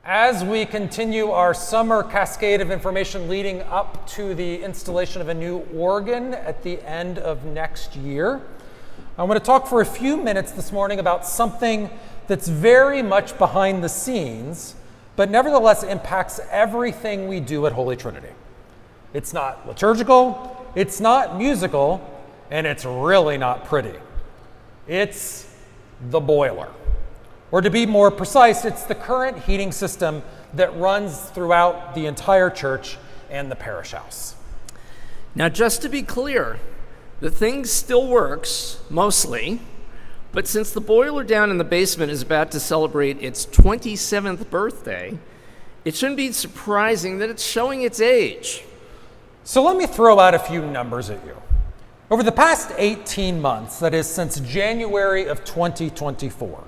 As we continue our summer cascade of information leading up to the installation of a new organ at the end of next year, I want to talk for a few minutes this morning about something that's very much behind the scenes, but nevertheless impacts everything we do at Holy Trinity. It's not liturgical, it's not musical, and it's really not pretty. It's the boiler. Or to be more precise, it's the current heating system that runs throughout the entire church and the parish house. Now, just to be clear, the thing still works, mostly, but since the boiler down in the basement is about to celebrate its 27th birthday, it shouldn't be surprising that it's showing its age. So let me throw out a few numbers at you. Over the past 18 months, that is since January of 2024,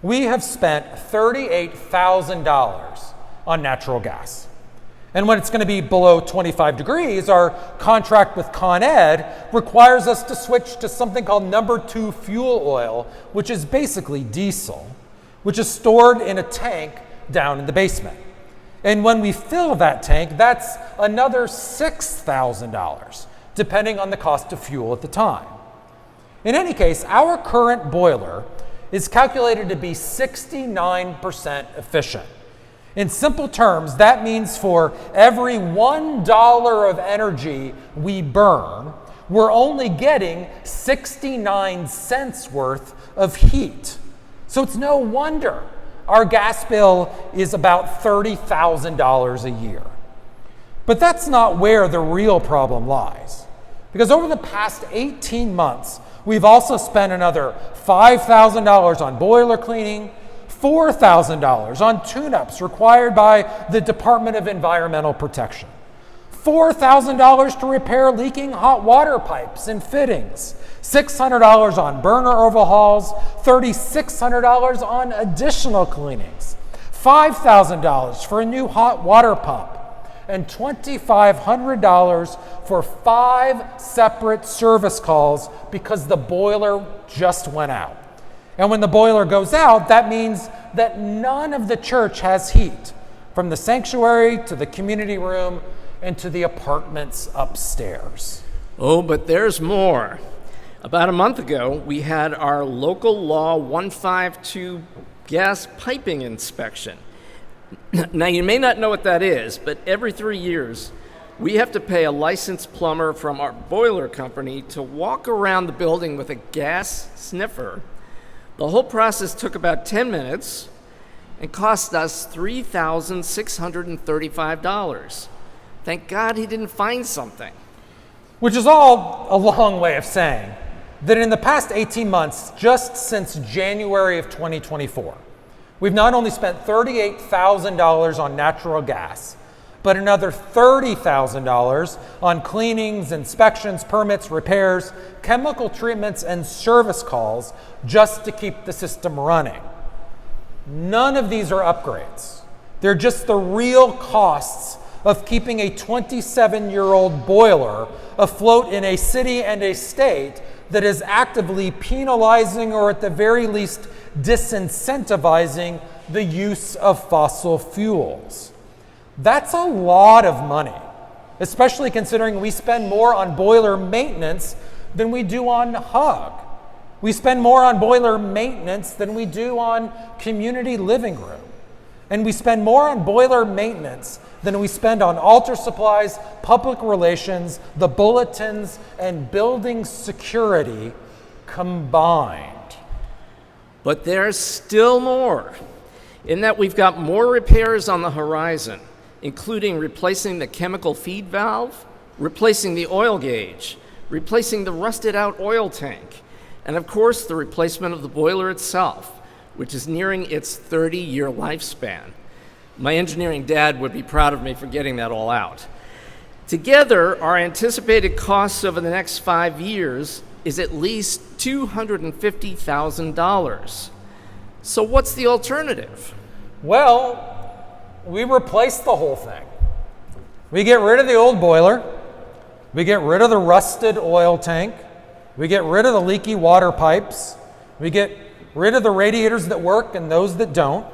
we have spent $38,000 on natural gas. And when it's going to be below 25 degrees, our contract with Con Ed requires us to switch to something called number 2 fuel oil, which is basically diesel, which is stored in a tank down in the basement. And when we fill that tank, that's another $6,000, depending on the cost of fuel at the time. In any case, our current boiler is calculated to be 69% efficient. In simple terms, that means for every $1 of energy we burn, we're only getting 69 cents worth of heat. So it's no wonder our gas bill is about $30,000 a year. But that's not where the real problem lies. Because over the past 18 months, we've also spent another $5,000 on boiler cleaning, $4,000 on tune-ups required by the Department of Environmental Protection, $4,000 to repair leaking hot water pipes and fittings, $600 on burner overhauls, $3,600 on additional cleanings, $5,000 for a new hot water pump, and $2,500 for 5 separate service calls because the boiler just went out. And when the boiler goes out, that means that none of the church has heat, from the sanctuary to the community room and to the apartments upstairs. Oh, but there's more. About a month ago, we had our local law 152 gas piping inspection. Now, you may not know what that is, but every 3 years, we have to pay a licensed plumber from our boiler company to walk around the building with a gas sniffer. The whole process took about 10 minutes and cost us $3,635. Thank God he didn't find something. Which is all a long way of saying that in the past 18 months, just since January of 2024, we've not only spent $38,000 on natural gas, but another $30,000 on cleanings, inspections, permits, repairs, chemical treatments, and service calls just to keep the system running. None of these are upgrades. They're just the real costs of keeping a 27-year-old boiler afloat in a city and a state that is actively penalizing or at the very least disincentivizing the use of fossil fuels. That's a lot of money, especially considering we spend more on boiler maintenance than we do on HUG. We spend more on boiler maintenance than we do on community living room. And we spend more on boiler maintenance than we spend on altar supplies, public relations, the bulletins, and building security combined. But there's still more, in that we've got more repairs on the horizon, including replacing the chemical feed valve, replacing the oil gauge, replacing the rusted out oil tank, and of course the replacement of the boiler itself, which is nearing its 30-year lifespan. My engineering dad would be proud of me for getting that all out. Together, our anticipated costs over the next 5 years is at least $250,000. So what's the alternative? Well, we replace the whole thing. We get rid of the old boiler, we get rid of the rusted oil tank, we get rid of the leaky water pipes, we get rid of the radiators that work and those that don't,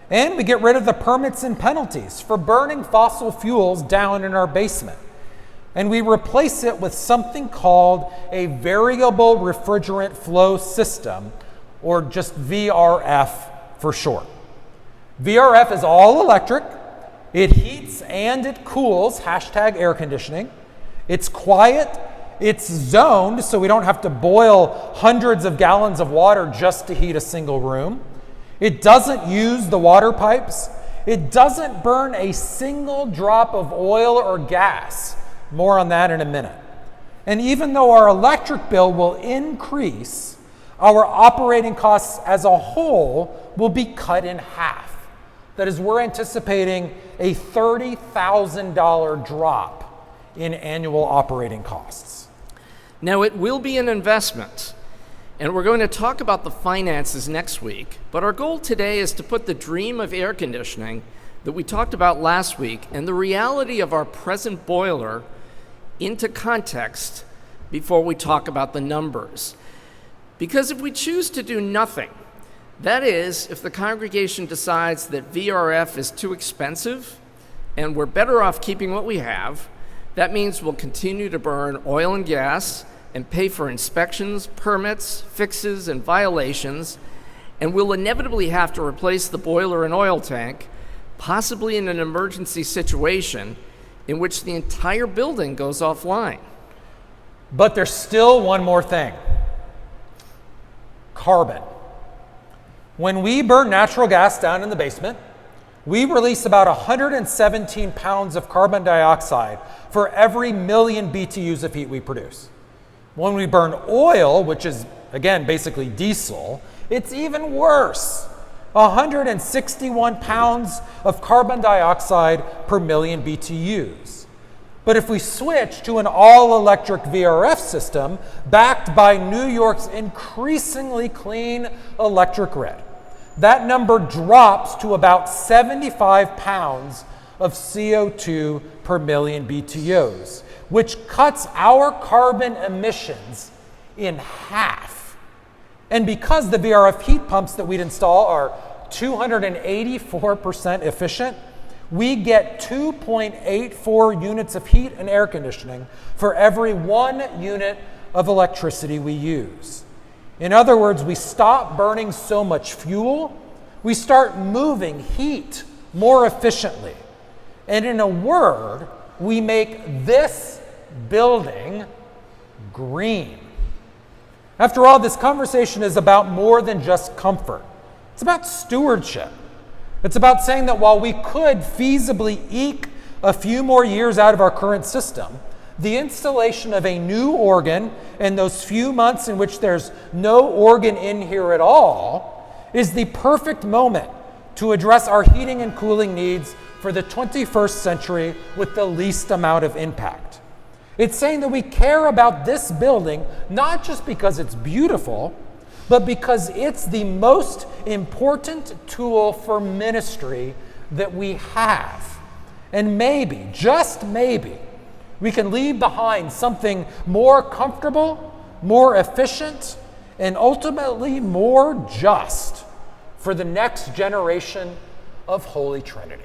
And we get rid of the permits and penalties for burning fossil fuels down in our basement. And we replace it with something called a variable refrigerant flow system, or just VRF for short. VRF is all electric. It heats and it cools, hashtag air conditioning. It's quiet. It's zoned, so we don't have to boil hundreds of gallons of water just to heat a single room. It doesn't use the water pipes. It doesn't burn a single drop of oil or gas. More on that in a minute. And even though our electric bill will increase, our operating costs as a whole will be cut in half. That is, we're anticipating a $30,000 drop in annual operating costs. Now, it will be an investment, and we're going to talk about the finances next week, but our goal today is to put the dream of air conditioning that we talked about last week and the reality of our present boiler into context before we talk about the numbers. Because if we choose to do nothing, that is, if the congregation decides that VRF is too expensive and we're better off keeping what we have, that means we'll continue to burn oil and gas and pay for inspections, permits, fixes, and violations, and we'll inevitably have to replace the boiler and oil tank, possibly in an emergency situation in which the entire building goes offline. But there's still one more thing. Carbon. When we burn natural gas down in the basement, we release about 117 pounds of carbon dioxide for every million BTUs of heat we produce. When we burn oil, which is, again, basically diesel, it's even worse. 161 pounds of carbon dioxide per million BTUs. But if we switch to an all-electric VRF system backed by New York's increasingly clean electric grid, that number drops to about 75 pounds of CO2 per million BTUs, which cuts our carbon emissions in half. And because the VRF heat pumps that we'd install are 284% efficient, we get 2.84 units of heat and air conditioning for every 1 unit of electricity we use. In other words, we stop burning so much fuel, we start moving heat more efficiently. And in a word, we make this building green. After all, this conversation is about more than just comfort. It's about stewardship. It's about saying that while we could feasibly eke a few more years out of our current system, the installation of a new organ in those few months in which there's no organ in here at all is the perfect moment to address our heating and cooling needs for the 21st century with the least amount of impact. It's saying that we care about this building not just because it's beautiful, but because it's the most important tool for ministry that we have. And maybe, just maybe, we can leave behind something more comfortable, more efficient, and ultimately more just for the next generation of Holy Trinity.